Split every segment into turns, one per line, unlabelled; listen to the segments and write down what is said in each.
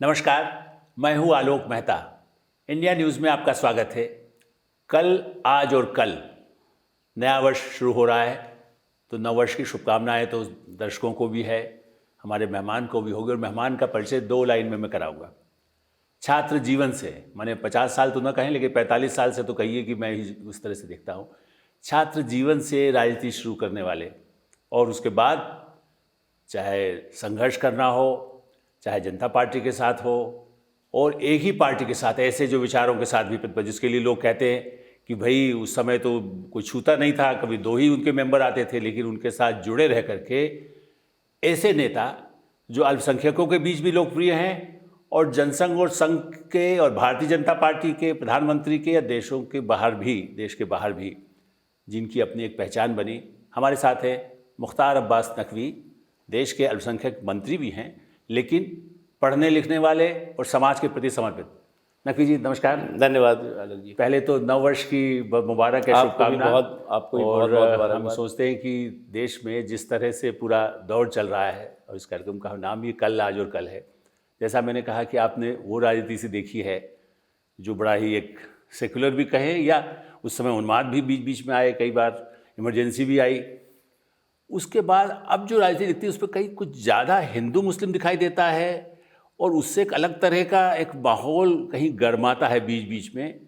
नमस्कार, मैं हूं आलोक मेहता। इंडिया न्यूज़ में आपका स्वागत है। कल, आज और कल नया वर्ष शुरू हो रहा है, तो नव वर्ष की शुभकामनाएं तो दर्शकों को भी है, हमारे मेहमान को भी होगी। और मेहमान का परिचय 2 लाइन में मैं कराऊंगा। छात्र जीवन से, मैंने 50 साल तो ना कहें, लेकिन 45 साल से तो कहिए कि मैं ही उस तरह से देखता हूँ। छात्र जीवन से राजनीति शुरू करने वाले, और उसके बाद चाहे संघर्ष करना हो, चाहे जनता पार्टी के साथ हो, और एक ही पार्टी के साथ, ऐसे जो विचारों के साथ भी, जिसके लिए लोग कहते हैं कि भाई उस समय तो कोई छूता नहीं था, कभी 2 ही उनके मेंबर आते थे, लेकिन उनके साथ जुड़े रह करके ऐसे नेता जो अल्पसंख्यकों के बीच भी लोकप्रिय हैं, और जनसंघ और संघ के और भारतीय जनता पार्टी के प्रधानमंत्री के या देशों के बाहर भी, देश के बाहर भी, जिनकी अपनी एक पहचान बनी। हमारे साथ है मुख्तार अब्बास नकवी, देश के अल्पसंख्यक मंत्री भी हैं, लेकिन पढ़ने लिखने वाले और समाज के प्रति समर्पित। नकवी जी नमस्कार।
धन्यवाद आलोक जी।
पहले तो नव वर्ष की मुबारक है, शुभकामनाएं।
आपको भी
और
बहुत
हम सोचते हैं कि देश में जिस तरह से पूरा दौर चल रहा है, और इस कार्यक्रम का नाम भी कल, आज और कल है, जैसा मैंने कहा कि आपने वो राजनीति से देखी है जो बड़ा ही एक सेकुलर भी कहें, या उस समय उन्माद भी बीच बीच में आए, कई बार इमरजेंसी भी आई। उसके बाद अब जो राजनीति दिखती है उस पर कहीं कुछ ज़्यादा हिंदू मुस्लिम दिखाई देता है, और उससे एक अलग तरह का एक माहौल कहीं गर्माता है बीच बीच में।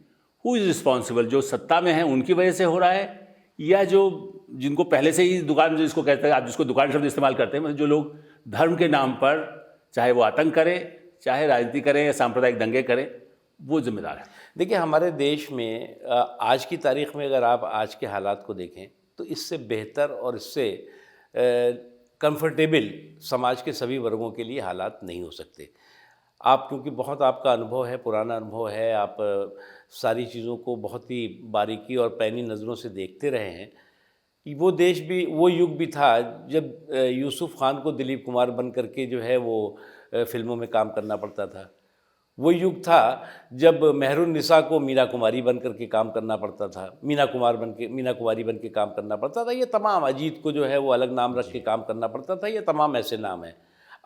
Who is responsible? जो सत्ता में है उनकी वजह से हो रहा है, या जो जिनको पहले से ही दुकान, जिसको कहते हैं, आप जिसको दुकान शब्द इस्तेमाल करते हैं, मतलब जो लोग धर्म के नाम पर, चाहे वो आतंक करें, चाहे राजनीति करें या सांप्रदायिक दंगे करें, वो जिम्मेदार है।
देखिए, हमारे देश में आज की तारीख में अगर आप आज के हालात को देखें तो इससे बेहतर और इससे कंफर्टेबल समाज के सभी वर्गों के लिए हालात नहीं हो सकते। आप, क्योंकि बहुत आपका अनुभव है, पुराना अनुभव है, आप सारी चीज़ों को बहुत ही बारीकी और पैनी नज़रों से देखते रहे हैं कि वो देश भी, वो युग भी था जब यूसुफ खान को दिलीप कुमार बन करके जो है वो फिल्मों में काम करना पड़ता था। वो युग था जब मेहरुन्निसा को मीना कुमारी बन करके काम करना पड़ता था, मीना कुमारी बन के काम करना पड़ता था। ये तमाम, अजीत को जो है वो अलग नाम रख के काम करना पड़ता था। ये तमाम ऐसे नाम हैं।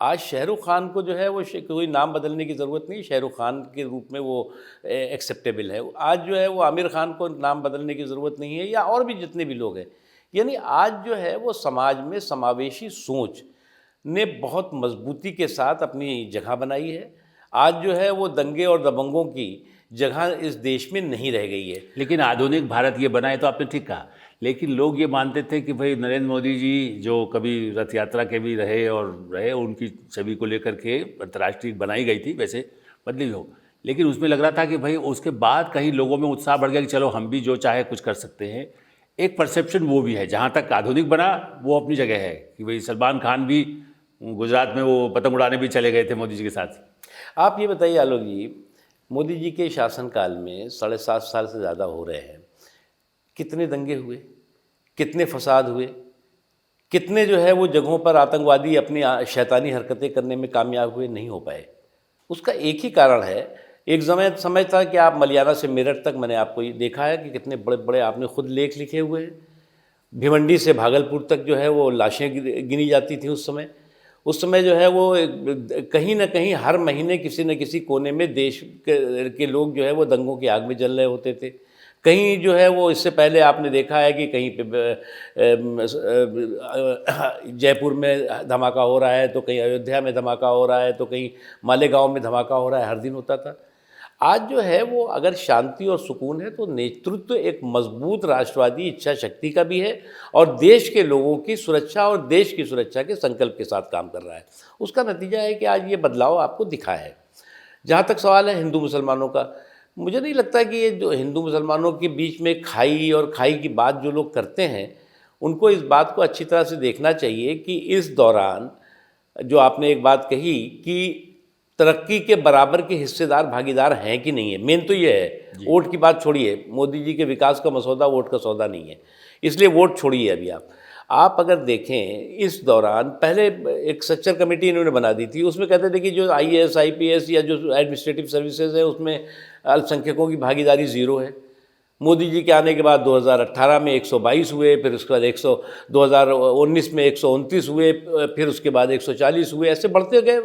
आज शाहरुख खान को जो है वो कोई नाम बदलने की ज़रूरत नहीं, शाहरुख खान के रूप में वो एक्सेप्टेबल है। आज जो है वो आमिर खान को नाम बदलने की ज़रूरत नहीं है, या और भी जितने भी लोग हैं। यानी आज जो है वो समाज में समावेशी सोच ने बहुत मजबूती के साथ अपनी जगह बनाई है। आज जो है वो दंगे और दबंगों की जगह इस देश में नहीं रह गई है।
लेकिन आधुनिक भारत ये बनाए, तो आपने ठीक कहा, लेकिन लोग ये मानते थे कि भाई नरेंद्र मोदी जी जो कभी रथ यात्रा के भी रहे और रहे, उनकी छवि को लेकर के अंतर्राष्ट्रीय बनाई गई थी, वैसे बदली हो, लेकिन उसमें लग रहा था कि भाई उसके बाद कहीं लोगों में उत्साह बढ़ गया कि चलो हम भी जो चाहे कुछ कर सकते हैं। एक परसेप्शन वो भी है। जहाँ तक आधुनिक बना वो अपनी जगह है कि भाई सलमान खान भी गुजरात में वो पतंग उड़ाने भी चले गए थे मोदी जी के साथ।
आप ये बताइए आलोक जी, मोदी जी के शासनकाल में 7.5 साल से ज़्यादा हो रहे हैं, कितने दंगे हुए, कितने फसाद हुए, कितने जो है वो जगहों पर आतंकवादी अपनी शैतानी हरकतें करने में कामयाब हुए? नहीं हो पाए। उसका एक ही कारण है। एक समय था कि आप मलियाना से मेरठ तक, मैंने आपको ये देखा है कि कितने बड़े बड़े आपने खुद लेख लिखे हुए हैं। भिवंडी से भागलपुर तक जो है वो लाशें गिनी जाती थी उस समय जो है वो कहीं ना कहीं हर महीने किसी न किसी कोने में देश के लोग जो है वो दंगों की आग में जल रहे होते थे। कहीं जो है वो, इससे पहले आपने देखा है कि कहीं पे जयपुर में धमाका हो रहा है, तो कहीं अयोध्या में धमाका हो रहा है, तो कहीं मालेगांव में धमाका हो रहा है, हर दिन होता था। आज जो है वो अगर शांति और सुकून है तो नेतृत्व एक मजबूत राष्ट्रवादी इच्छा शक्ति का भी है, और देश के लोगों की सुरक्षा और देश की सुरक्षा के संकल्प के साथ काम कर रहा है। उसका नतीजा है कि आज ये बदलाव आपको दिखा है। जहाँ तक सवाल है हिंदू मुसलमानों का, मुझे नहीं लगता कि ये जो हिंदू मुसलमानों के बीच में खाई और खाई की बात जो लोग करते हैं, उनको इस बात को अच्छी तरह से देखना चाहिए कि इस दौरान जो आपने एक बात कही कि तरक्की के बराबर के हिस्सेदार भागीदार हैं कि नहीं है। मेन तो ये है, वोट की बात छोड़िए, मोदी जी के विकास का मसौदा वोट का सौदा नहीं है, इसलिए वोट छोड़िए। अभी आप अगर देखें इस दौरान, पहले एक स्ट्रक्चर कमेटी इन्होंने बना दी थी, उसमें कहते थे कि जो IAS IPS या जो एडमिनिस्ट्रेटिव सर्विसेज है उसमें अल्पसंख्यकों की भागीदारी ज़ीरो है। मोदी जी के आने के बाद 2018 में 122 हुए, फिर उसके बाद 2019 में 129 हुए, फिर उसके बाद 140 हुए, ऐसे बढ़ते गए।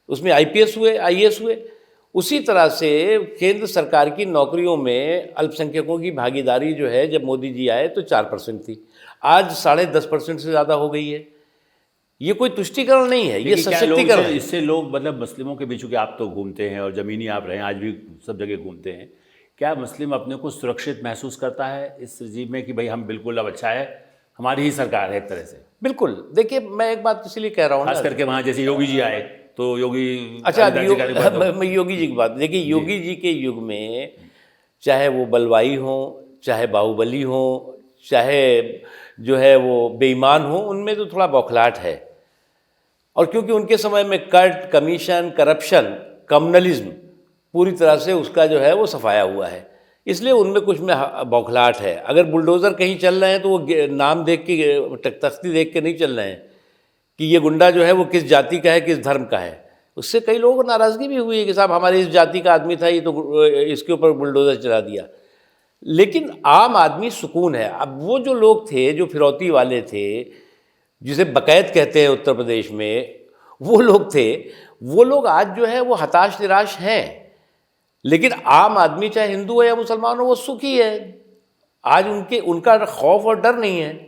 उसमें आईपीएस हुए, आईएएस हुए। उसी तरह से केंद्र सरकार की नौकरियों में अल्पसंख्यकों की भागीदारी जो है, जब मोदी जी आए तो 4% थी, आज 10.5% से ज़्यादा हो गई है। ये कोई तुष्टीकरण नहीं है, ये
लेकिन क्या लोग
सशक्तिकरण है।
इससे लोग मतलब मुस्लिमों के बीच, क्योंकि आप तो घूमते हैं और ज़मीनी आप रहे हैं, आज भी सब जगह घूमते हैं, क्या मुस्लिम अपने को सुरक्षित महसूस करता है इस रिजीम में कि भाई हम बिल्कुल अब अच्छा है, हमारी ही सरकार है एक तरह से?
बिल्कुल। देखिए, मैं एक बात इसलिए कह रहा हूँ
खास
ना,
करके वहाँ जैसे योगी जी आए तो योगी
अच्छा, अब
कालिदास जी का बात हो।
मैं योगी जी की बात, देखिए योगी जी के युग में चाहे वो बलवाई हों, चाहे बाहुबली हों, चाहे जो है वो बेईमान हो, उनमें तो थोड़ा बौखलाहट है। और क्योंकि उनके समय में कट, कमीशन, करप्शन, कम्युनलिज्म पूरी तरह से उसका जो है वो सफाया हुआ है, इसलिए उनमें कुछ में बौखलाहट है। अगर बुलडोज़र कहीं चल रहे हैं तो वो नाम देख के, तख्ती देख के नहीं चल रहे हैं कि ये गुंडा जो है वो किस जाति का है, किस धर्म का है। उससे कई लोगों को नाराज़गी भी हुई है कि साहब हमारे इस जाति का आदमी था, ये तो इसके ऊपर बुलडोज़र चला दिया। लेकिन आम आदमी सुकून है। अब वो जो लोग थे, जो फिरौती वाले थे, जिसे बकैत कहते हैं उत्तर प्रदेश में, वो लोग थे, वो लोग आज जो है वो हताश निराश हैं। लेकिन आम आदमी चाहे हिंदू हो या मुसलमान हो, वो सुखी है। आज उनका खौफ और डर नहीं है।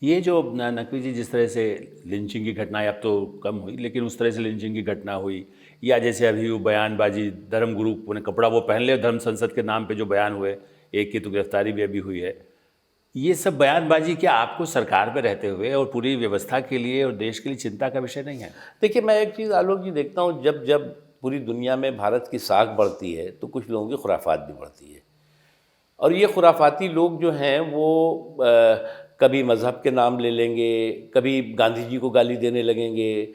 ये जो नकवी जी जिस तरह से लिंचिंग की घटनाएं अब तो कम हुई, लेकिन उस तरह से लिंचिंग की घटना हुई, या जैसे अभी वो बयानबाजी, धर्मगुरु ने कपड़ा वो पहन ले, धर्म संसद के नाम पे जो बयान हुए, एक की तो गिरफ्तारी भी अभी हुई है, ये सब बयानबाजी क्या आपको सरकार पे रहते हुए और पूरी व्यवस्था के लिए और देश के लिए चिंता का विषय नहीं है?
देखिए, मैं एक चीज़ आलोक जी देखता हूँ, जब जब पूरी दुनिया में भारत की साख बढ़ती है तो कुछ लोगों की खुराफात भी बढ़ती है। और ये खुराफाती लोग जो हैं वो कभी मज़हब के नाम ले लेंगे, कभी गांधी जी को गाली देने लगेंगे,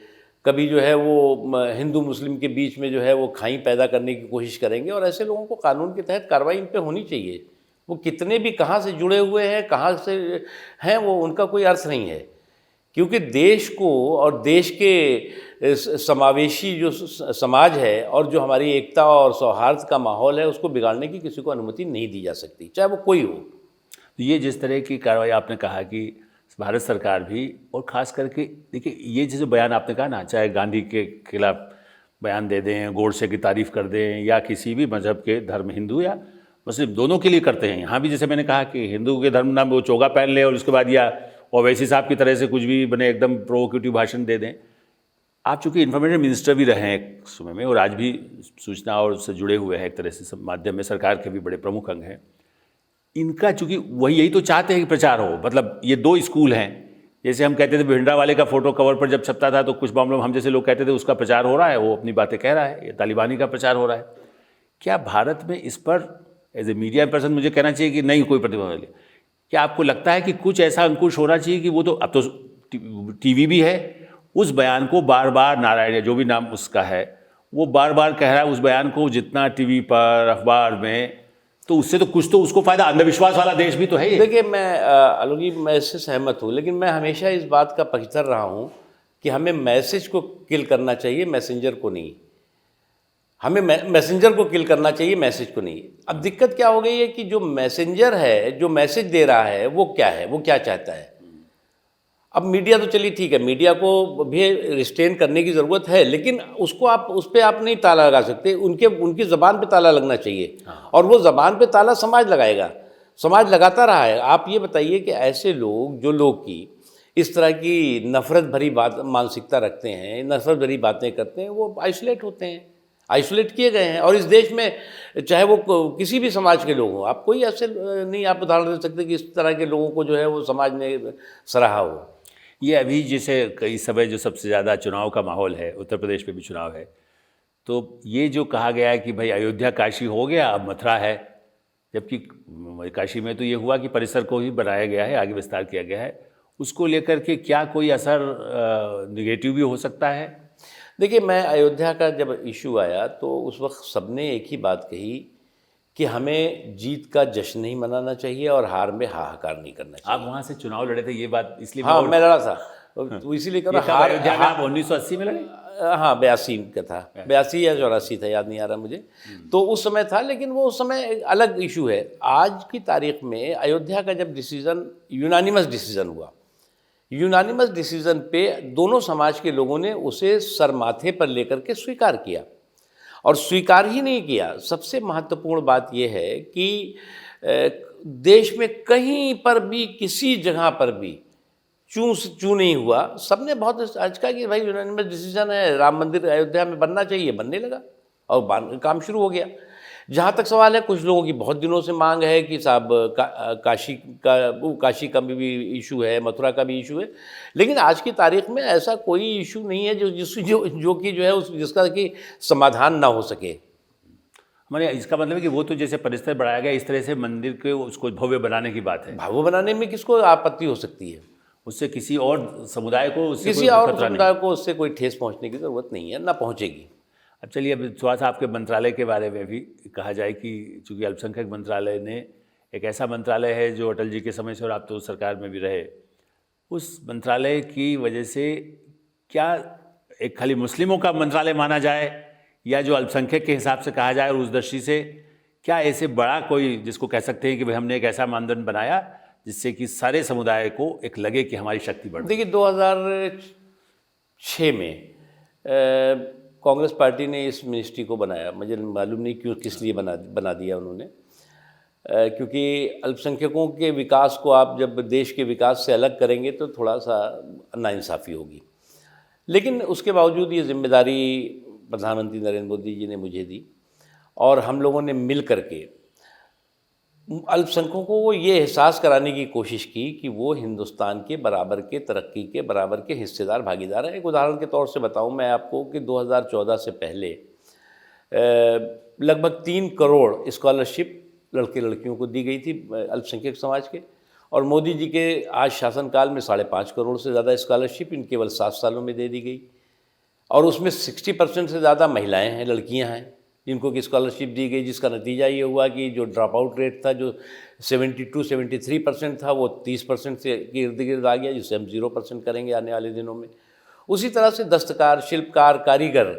कभी जो है वो हिंदू मुस्लिम के बीच में जो है वो खाई पैदा करने की कोशिश करेंगे। और ऐसे लोगों को कानून के तहत कार्रवाई इन पे होनी चाहिए। वो कितने भी कहाँ से जुड़े हुए हैं, कहाँ से हैं, वो उनका कोई अर्थ नहीं है। क्योंकि देश को और देश के समावेशी जो समाज है और जो हमारी एकता और सौहार्द का माहौल है, उसको बिगाड़ने की किसी को अनुमति नहीं दी जा सकती, चाहे वो कोई हो।
तो ये जिस तरह की कार्रवाई आपने कहा कि भारत सरकार भी, और ख़ास करके देखिए ये जैसे बयान आपने कहा ना, चाहे गांधी के खिलाफ बयान दे दें, गोडसे की तारीफ़ कर दें, या किसी भी मजहब के धर्म, हिंदू या मुस्लिम दोनों के लिए करते हैं। यहाँ भी जैसे मैंने कहा कि हिंदू के धर्म नाम वो चोगा पहन ले और उसके बाद या ओवैसी साहब की तरह से कुछ भी बने, एकदम प्रोवोकेटिव भाषण दे दें। आप चूँकि इन्फॉर्मेशन मिनिस्टर भी रहे हैं एक समय में, और आज भी सूचना और उससे जुड़े हुए हैं एक तरह से सब माध्यम में, सरकार के भी बड़े प्रमुख अंग हैं। इनका चूँकि वही यही तो चाहते हैं कि प्रचार हो, मतलब ये दो स्कूल हैं। जैसे हम कहते थे भिंडरावाले का फोटो कवर पर जब छपता था तो कुछ मामलों में हम जैसे लोग कहते थे उसका प्रचार हो रहा है, वो अपनी बातें कह रहा है, ये तालिबानी का प्रचार हो रहा है। क्या भारत में इस पर एज ए मीडिया पर्सन मुझे कहना चाहिए कि नहीं कोई प्रतिबंध नहीं? क्या आपको लगता है कि कुछ ऐसा अंकुश होना चाहिए कि वो तो अब तो टीवी भी है, उस बयान को बार बार, नारायण या जो भी नाम उसका है, वो बार बार कह रहा है उस बयान को, जितना टीवी पर, अखबार में, तो उससे तो कुछ तो उसको फायदा, अंधविश्वास वाला देश भी तो है ये।
देखिए, मैं आलोक जी, मैं इससे सहमत हूँ, लेकिन मैं हमेशा इस बात का पक्षधर रहा हूँ कि हमें मैसेज को किल करना चाहिए, मैसेंजर को नहीं। हमें मैसेंजर को किल करना चाहिए, मैसेज को नहीं। अब दिक्कत क्या हो गई है कि जो मैसेंजर है, जो मैसेज दे रहा है, वो क्या है, वो क्या चाहता है। अब मीडिया तो चलिए ठीक है, मीडिया को भी रिस्ट्रेन करने की ज़रूरत है, लेकिन उसको आप, उस पर आप नहीं ताला लगा सकते। उनकी ज़बान पे ताला लगना चाहिए। और वो ज़बान पे ताला समाज लगाएगा, समाज लगाता रहा है। आप ये बताइए कि ऐसे लोग, जो लोग की इस तरह की नफ़रत भरी मानसिकता रखते हैं, नफ़रत भरी बातें करते हैं, वो आइसोलेट होते हैं, आइसोलेट किए गए हैं। और इस देश में चाहे वो किसी भी समाज के लोग हों, आप कोई ऐसे नहीं आप उदाहरण दे सकते कि इस तरह के लोगों को जो है वो समाज ने सराहा हो।
ये अभी जैसे कई समय जो सबसे ज़्यादा चुनाव का माहौल है, उत्तर प्रदेश में भी चुनाव है, तो ये जो कहा गया है कि भाई अयोध्या काशी हो गया, अब मथुरा है, जबकि काशी में तो ये हुआ कि परिसर को ही बनाया गया है, आगे विस्तार किया गया है, उसको लेकर के क्या कोई असर निगेटिव भी हो सकता है?
देखिए, मैं अयोध्या का जब इशू आया तो उस वक्त सबने एक ही बात कही कि हमें जीत का जश्न नहीं मनाना चाहिए और हार में हाहाकार नहीं करना चाहिए।
आप वहाँ से चुनाव लड़े थे, ये बात इसलिए?
हाँ, मैं लड़ा था, तो इसीलिए कर रहा।
अयोध्या में आप 1980 में लड़े?
हाँ, 82 का था, 82 या 84 था, याद नहीं आ रहा मुझे। तो उस समय था, लेकिन वो उस समय एक अलग इशू है। आज की तारीख में अयोध्या का जब डिसीज़न, यूनानिमस डिसीज़न हुआ, यूनानिमस डिसीजन पे दोनों समाज के लोगों ने उसे सर माथे पर लेकर के स्वीकार किया। और स्वीकार ही नहीं किया, सबसे महत्वपूर्ण बात यह है कि देश में कहीं पर भी किसी जगह पर भी चू से चू नहीं हुआ। सबने बहुत आज कहा कि भाई यूनानिमस डिसीजन है, राम मंदिर अयोध्या में बनना चाहिए, बनने लगा और काम शुरू हो गया। जहाँ तक सवाल है, कुछ लोगों की बहुत दिनों से मांग है कि साहब काशी का भी इशू है, मथुरा का भी इशू है, लेकिन आज की तारीख में ऐसा कोई इशू नहीं है जो कि जो है जिसका कि समाधान ना हो सके।
हमारे इसका मतलब है कि वो तो जैसे परिसर बढ़ाया गया, इस तरह से मंदिर के उसको भव्य बनाने की बात है।
भव्य बनाने में किसको आपत्ति हो सकती है?
उससे किसी और समुदाय को, उससे
किसी
कोई
और
खतरा नहीं।
समुदाय को उससे कोई ठेस पहुंचने की ज़रूरत नहीं है, ना पहुंचेगी।
अब चलिए, अब थोड़ा सा आपके मंत्रालय के बारे में भी कहा जाए कि चूँकि अल्पसंख्यक मंत्रालय ने एक ऐसा मंत्रालय है जो अटल जी के समय से, और आप तो सरकार में भी रहे, उस मंत्रालय की वजह से क्या एक खाली मुस्लिमों का मंत्रालय माना जाए, या जो अल्पसंख्यक के हिसाब से कहा जाए, और उस दृष्टि से क्या ऐसे बड़ा कोई जिसको कह सकते हैं कि भाई हमने एक ऐसा मानदंड बनाया जिससे कि सारे समुदाय को एक लगे कि हमारी शक्ति बढ़।
देखिए, 2006 में कांग्रेस पार्टी ने इस मिनिस्ट्री को बनाया। मुझे मालूम नहीं क्यों, किस लिए बना दिया उन्होंने, क्योंकि अल्पसंख्यकों के विकास को आप जब देश के विकास से अलग करेंगे तो थोड़ा सा नाइंसाफ़ी होगी। लेकिन उसके बावजूद ये जिम्मेदारी प्रधानमंत्री नरेंद्र मोदी जी ने मुझे दी, और हम लोगों ने मिल करके अल्पसंख्यकों को ये एहसास कराने की कोशिश की कि वो हिंदुस्तान के बराबर के तरक्की के बराबर के हिस्सेदार भागीदार हैं। एक उदाहरण के तौर से बताऊं मैं आपको कि 2014 से पहले लगभग 3 करोड़ स्कॉलरशिप लड़के लड़कियों को दी गई थी अल्पसंख्यक समाज के, और मोदी जी के आज शासनकाल में 5.5 करोड़ से ज़्यादा स्कॉलरशिप इन केवल 7 सालों में दे दी गई। और उसमें 60% से ज़्यादा महिलाएँ हैं, लड़कियाँ हैं जिनको कि स्कॉलरशिप दी गई, जिसका नतीजा ये हुआ कि जो ड्रॉप आउट रेट था, जो 72-73% था, वो 30% से के इर्द गिर्द आ गया, जिसे हम 0% करेंगे आने वाले दिनों में। उसी तरह से दस्तकार, शिल्पकार, कारीगर,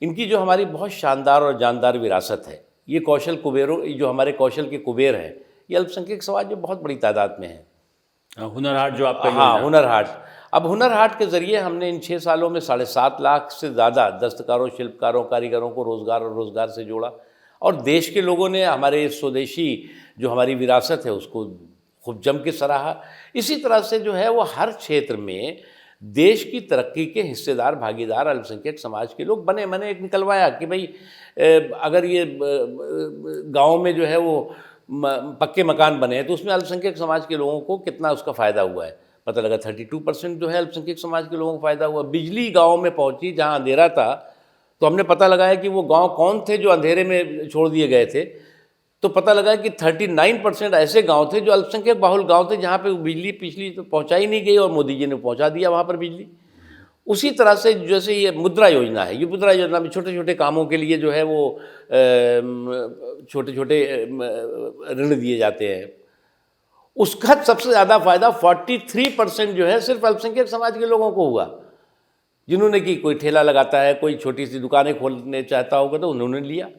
इनकी जो हमारी बहुत शानदार और जानदार विरासत है, ये कौशल कुबेरों, जो हमारे कौशल के कुबेर हैं, ये अल्पसंख्यक समाज में बहुत बड़ी तादाद में है।
हुनर हाट जो आपका,
हाँ, हुनर हाट। अब हुनर हाट के ज़रिए हमने इन 6 सालों में 7.5 लाख से ज़्यादा दस्तकारों, शिल्पकारों, कारीगरों को रोज़गार और रोज़गार से जोड़ा, और देश के लोगों ने हमारे स्वदेशी जो हमारी विरासत है उसको खूब जम के सराहा। इसी तरह से जो है वो हर क्षेत्र में देश की तरक्की के हिस्सेदार, भागीदार अल्पसंख्यक समाज के लोग बने। मैंने एक निकलवाया कि भाई अगर ये गाँव में जो है वो पक्के मकान बने तो उसमें अल्पसंख्यक समाज के लोगों को कितना उसका फ़ायदा हुआ है। पता लगा 32% जो है अल्पसंख्यक समाज के लोगों को फ़ायदा हुआ। बिजली गांव में पहुंची जहां अंधेरा था, तो हमने पता लगाया कि वो गांव कौन थे जो अंधेरे में छोड़ दिए गए थे, तो पता लगा कि 39% ऐसे गांव थे जो अल्पसंख्यक बाहुल गांव थे, जहां पे बिजली पिछली तो पहुंचाई नहीं गई, और मोदी जी ने पहुंचा दिया वहां पर बिजली। उसी तरह से जैसे ये मुद्रा योजना है, ये मुद्रा योजना में छोटे छोटे कामों के लिए जो है वो छोटे छोटे ऋण दिए जाते हैं। उसका सबसे ज़्यादा फायदा 43% जो है सिर्फ अल्पसंख्यक समाज के लोगों को हुआ, जिन्होंने कि कोई ठेला लगाता है, कोई छोटी सी दुकानें खोलने चाहता होगा तो उन्होंने लिया।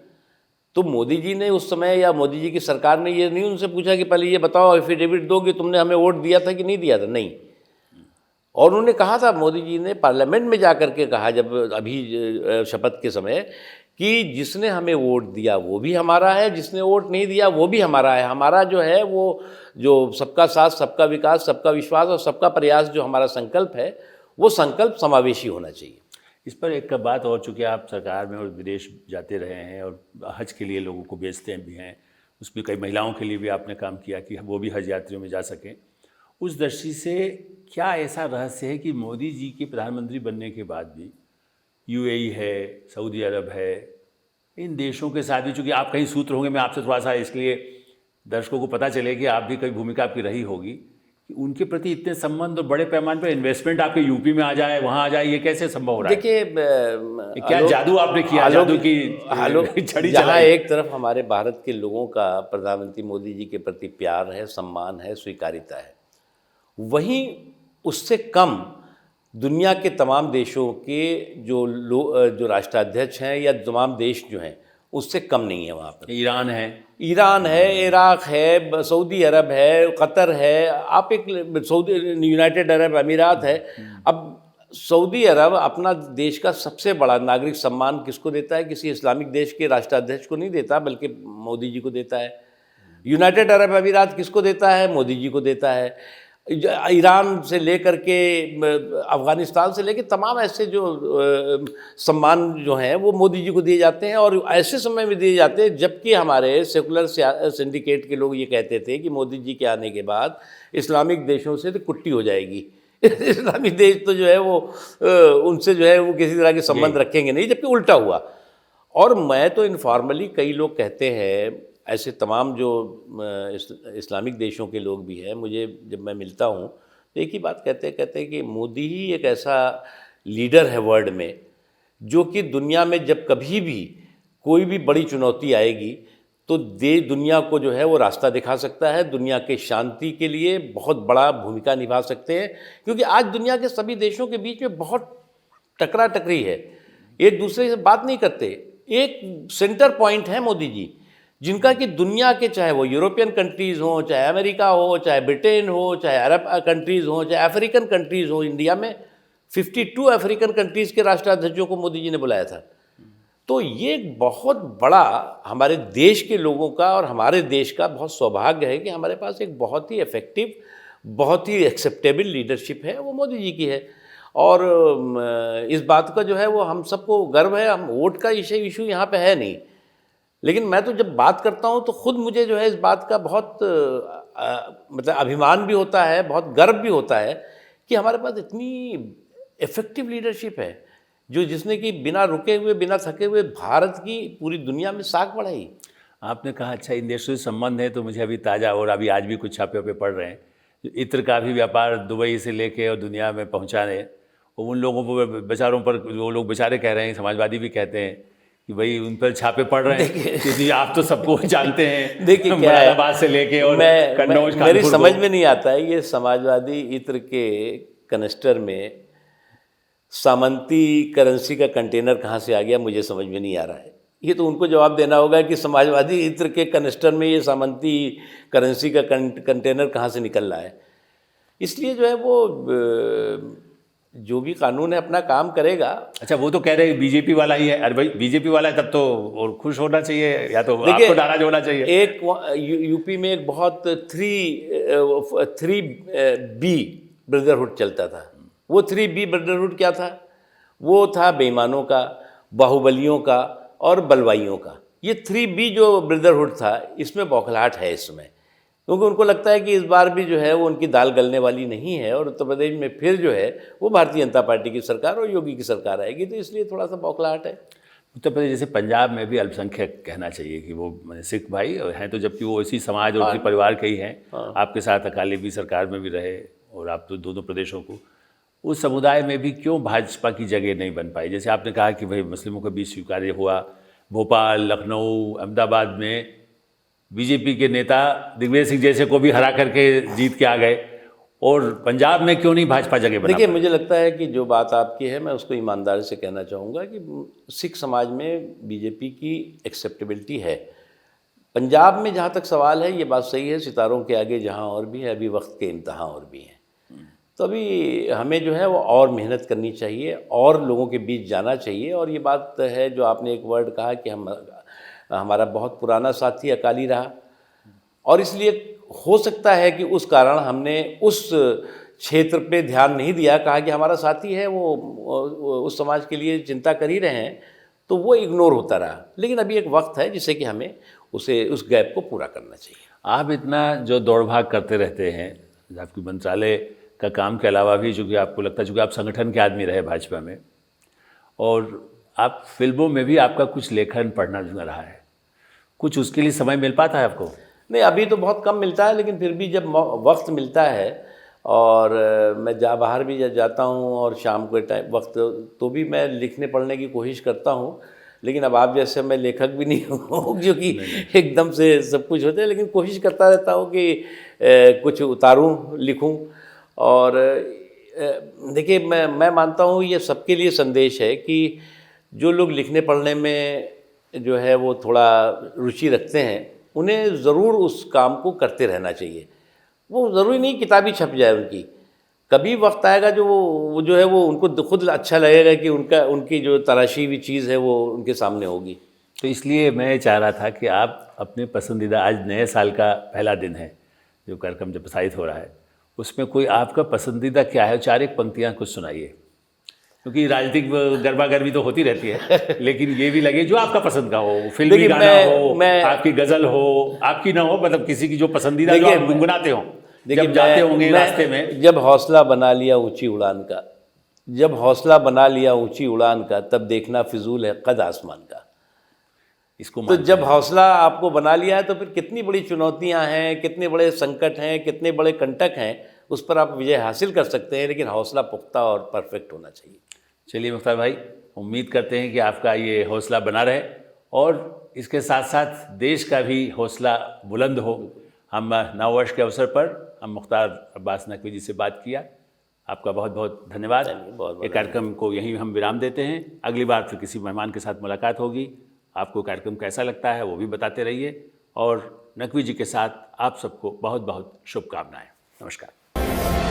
तो मोदी जी ने उस समय, या मोदी जी की सरकार ने ये नहीं उनसे पूछा कि पहले ये बताओ, एफिडेविट दो कि तुमने हमें वोट दिया था कि नहीं दिया था, नहीं। और उन्होंने कहा था, मोदी जी ने पार्लियामेंट में जा कर के कहा जब अभी शपथ के समय, कि जिसने हमें वोट दिया वो भी हमारा है, जिसने वोट नहीं दिया वो भी हमारा है। हमारा जो है वो जो सबका साथ, सबका विकास, सबका विश्वास और सबका प्रयास जो हमारा संकल्प है, वो संकल्प समावेशी होना चाहिए।
इस पर एक बात और, चूँकि आप सरकार में और विदेश जाते रहे हैं और हज के लिए लोगों को भेजते भी हैं, उसमें कई महिलाओं के लिए भी आपने काम किया कि वो भी हज यात्रियों में जा सकें। उस दृष्टि से क्या ऐसा रहस्य है कि मोदी जी के प्रधानमंत्री बनने के बाद भी यूएई है, सऊदी अरब है, इन देशों के साथ भी, चूँकि आप कहीं सूत्र होंगे, मैं आपसे थोड़ा सा इसलिए दर्शकों को पता चले कि आप भी कई भूमिका आपकी रही होगी, कि उनके प्रति इतने संबंध और बड़े पैमाने पर इन्वेस्टमेंट आपके यूपी में आ जाए, वहाँ आ जाए, ये कैसे संभव हो रहा है?
देखिए,
क्या जादू आपने किया, जादू की छड़ी
जहाँ
चलाई?
एक तरफ हमारे भारत के लोगों का प्रधानमंत्री मोदी जी के प्रति प्यार है, सम्मान है, स्वीकारिता है, वहीं उससे कम दुनिया के तमाम देशों के जो राष्ट्राध्यक्ष हैं या तमाम देश जो हैं, उससे कम नहीं है वहाँ पर।
ईरान है,
ईरान है, इराक है, सऊदी अरब है, कतर है, आप एक यूनाइटेड अरब अमीरात है। अब सऊदी अरब अपना देश का सबसे बड़ा नागरिक सम्मान किसको देता है? किसी इस्लामिक देश के राष्ट्राध्यक्ष को नहीं देता, बल्कि मोदी जी को देता है। यूनाइटेड अरब अमीरात किसको देता है? मोदी जी को देता है। ईरान से लेकर के अफ़गानिस्तान से लेकर तमाम ऐसे जो सम्मान जो हैं वो मोदी जी को दिए जाते हैं, और ऐसे समय में दिए जाते हैं जबकि हमारे सेकुलर सिंडिकेट के लोग ये कहते थे कि मोदी जी के आने के बाद इस्लामिक देशों से तो कुट्टी हो जाएगी। इस्लामिक देश तो जो है वो उनसे जो है वो किसी तरह के संबंध रखेंगे नहीं, जबकि उल्टा हुआ। और मैं तो इनफॉर्मली, कई लोग कहते हैं, ऐसे तमाम जो इस्लामिक देशों के लोग भी हैं, मुझे जब मैं मिलता हूँ तो एक ही बात कहते हैं कि मोदी ही एक ऐसा लीडर है वर्ल्ड में जो कि दुनिया में जब कभी भी कोई भी बड़ी चुनौती आएगी तो दुनिया को जो है वो रास्ता दिखा सकता है, दुनिया के शांति के लिए बहुत बड़ा भूमिका निभा सकते हैं। क्योंकि आज दुनिया के सभी देशों के बीच में बहुत टकरा टकरी है, एक दूसरे से बात नहीं करते। एक सेंटर पॉइंट है मोदी जी, जिनका कि दुनिया के, चाहे वो यूरोपियन कंट्रीज़ हों, चाहे अमेरिका हो, चाहे ब्रिटेन हो, चाहे अरब कंट्रीज़ हों, चाहे अफ्रीकन कंट्रीज़ हो। इंडिया में 52 अफ्रीकन कंट्रीज़ के राष्ट्राध्यक्षों को मोदी जी ने बुलाया था। तो ये एक बहुत बड़ा हमारे देश के लोगों का और हमारे देश का बहुत सौभाग्य है कि हमारे पास एक बहुत ही इफ़ेक्टिव, बहुत ही एक्सेप्टेबल लीडरशिप है, वो मोदी जी की है। और इस बात का जो है वो हम सबको गर्व है। हम वोट का इशू यहाँ पे है नहीं, लेकिन मैं तो जब बात करता हूँ तो खुद मुझे जो है इस बात का बहुत मतलब अभिमान भी होता है, बहुत गर्व भी होता है कि हमारे पास इतनी इफ़ेक्टिव लीडरशिप है जो जिसने कि बिना रुके हुए, बिना थके हुए भारत की पूरी दुनिया में साख बढ़ाई।
आपने कहा अच्छा इन देशों से संबंध है, तो मुझे अभी ताज़ा और अभी आज भी कुछ छापे वापे पढ़ रहे हैं, इत्र का भी व्यापार दुबई से लेके और दुनिया में पहुंचाने, और उन लोगों पर, बेचारों पर, वो लोग बेचारे कह रहे हैं, समाजवादी भी कहते हैं कि भाई उन पर छापे पड़ रहे हैं, क्योंकि आप तो सबको जानते हैं।
देखिए क्या है,
मुरादाबाद से लेके और कन्नौज,
मेरी समझ में नहीं आता है ये समाजवादी इत्र के कनिस्टर में सामंती करेंसी का कंटेनर कहाँ से आ गया, मुझे समझ में नहीं आ रहा है। ये तो उनको जवाब देना होगा कि समाजवादी इत्र के कनिस्टर में ये सामंती करेंसी का कंटेनर कहाँ से निकल रहा है। इसलिए जो है वो जो भी कानून है अपना काम करेगा।
अच्छा, वो तो कह रहे हैं बीजेपी वाला ही है। अरे भाई बीजेपी वाला है तब तो और खुश होना चाहिए, या तो आपको नाराज होना चाहिए।
एक यूपी में एक बहुत 3B ब्रदरहुड चलता था। वो 3B ब्रदरहुड क्या था? वो था बेईमानों का, बाहुबलियों का और बलवाइयों का। ये 3B जो ब्रदरहुड था, इसमें बौखलाहट है इस समय, क्योंकि उनको लगता है कि इस बार भी जो है वो उनकी दाल गलने वाली नहीं है और उत्तर प्रदेश में फिर जो है वो भारतीय जनता पार्टी की सरकार और योगी की सरकार आएगी, तो इसलिए थोड़ा सा बौखलाहट है।
उत्तर प्रदेश जैसे पंजाब में भी अल्पसंख्यक कहना चाहिए कि वो सिख भाई हैं, तो जबकि वो इसी समाज और इसी परिवार के ही हैं। आपके साथ अकाली भी सरकार में भी रहे और आप तो दोनों प्रदेशों को, उस समुदाय में भी क्यों भाजपा की जगह नहीं बन पाई? जैसे आपने कहा कि भाई मुस्लिमों के बीच स्वीकार्य हुआ, भोपाल, लखनऊ, अहमदाबाद में बीजेपी के नेता दिग्विजय सिंह जैसे को भी हरा करके जीत के आ गए, और पंजाब में क्यों नहीं भाजपा जगह बना?
देखिए, मुझे लगता है कि जो बात आपकी है मैं उसको ईमानदारी से कहना चाहूँगा कि सिख समाज में बीजेपी की एक्सेप्टेबिलिटी है। पंजाब में जहाँ तक सवाल है, ये बात सही है, सितारों के आगे जहाँ और भी है, अभी वक्त के इंतहा और भी हैं। तो अभी हमें जो है वो और मेहनत करनी चाहिए और लोगों के बीच जाना चाहिए। और ये बात है जो आपने एक वर्ड कहा कि हमारा बहुत पुराना साथी अकाली रहा, और इसलिए हो सकता है कि उस कारण हमने उस क्षेत्र पे ध्यान नहीं दिया। कहा कि हमारा साथी है, वो उस समाज के लिए चिंता कर ही रहे हैं, तो वो इग्नोर होता रहा। लेकिन अभी एक वक्त है जिससे कि हमें उस गैप को पूरा करना चाहिए।
आप इतना जो दौड़ भाग करते रहते हैं, आपकी मंत्रालय का काम के अलावा भी, चूँकि आपको लगता है चूँकि आप संगठन के आदमी रहे भाजपा में, और आप फिल्मों में भी आपका कुछ लेखन पढ़ना रहा है, कुछ उसके लिए समय मिल पाता है आपको?
नहीं, अभी तो बहुत कम मिलता है, लेकिन फिर भी जब वक्त मिलता है और मैं बाहर भी जाता हूँ और शाम के टाइम वक्त, तो भी मैं लिखने पढ़ने की कोशिश करता हूँ। लेकिन अब आप जैसे मैं लेखक भी नहीं हूँ जो कि एकदम से सब कुछ होता है, लेकिन कोशिश करता रहता हूँ कि कुछ उतारूँ, लिखूँ। और देखिए, मैं मानता हूँ ये सबके लिए संदेश है कि जो लोग लिखने पढ़ने में जो है वो थोड़ा रुचि रखते हैं, उन्हें ज़रूर उस काम को करते रहना चाहिए। वो ज़रूरी नहीं किताबी छप जाए उनकी, कभी वक्त आएगा जो वो जो है वो उनको खुद अच्छा लगेगा कि उनकी जो तराशी हुई चीज़ है वो उनके सामने होगी।
तो इसलिए मैं चाह रहा था कि आप अपने पसंदीदा, आज नए साल का पहला दिन है जो कार्यक्रम जब प्रसारित हो रहा है, उसमें कोई आपका पसंदीदा क्या है, 4 पंक्तियाँ कुछ सुनाइए, क्योंकि राजनीतिक गरबा गर्मी तो होती रहती है लेकिन ये भी लगे जो आपका पसंद का हो, फिल्मी
देखिए,
गाना हो,
मैं
आपकी गज़ल हो, आपकी ना हो, मतलब किसी की जो पसंदीदा जो आप गुनगुनाते हो
देखिए,
जब जाते होंगे रास्ते में।
जब हौसला बना लिया ऊंची उड़ान का, जब हौसला बना लिया ऊंची उड़ान का, तब देखना फिजूल है कद आसमान का।
इसको
तो जब हौसला आपको बना लिया है तो फिर कितनी बड़ी चुनौतियां हैं, कितने बड़े संकट हैं, कितने बड़े कंटक हैं, उस पर आप विजय हासिल कर सकते हैं, लेकिन हौसला पुख्ता और परफेक्ट होना चाहिए।
चलिए मुख्तार भाई, उम्मीद करते हैं कि आपका ये हौसला बना रहे और इसके साथ साथ देश का भी हौसला बुलंद हो। हम नववर्ष के अवसर पर हम मुख्तार अब्बास नकवी जी से बात किया। आपका बहुत बहुत धन्यवाद।
बहुत
ये कार्यक्रम को यहीं हम विराम देते हैं। अगली बार फिर किसी मेहमान के साथ मुलाकात होगी। आपको कार्यक्रम कैसा लगता है वो भी बताते रहिए और नकवी जी के साथ आप सबको बहुत बहुत शुभकामनाएं। नमस्कार।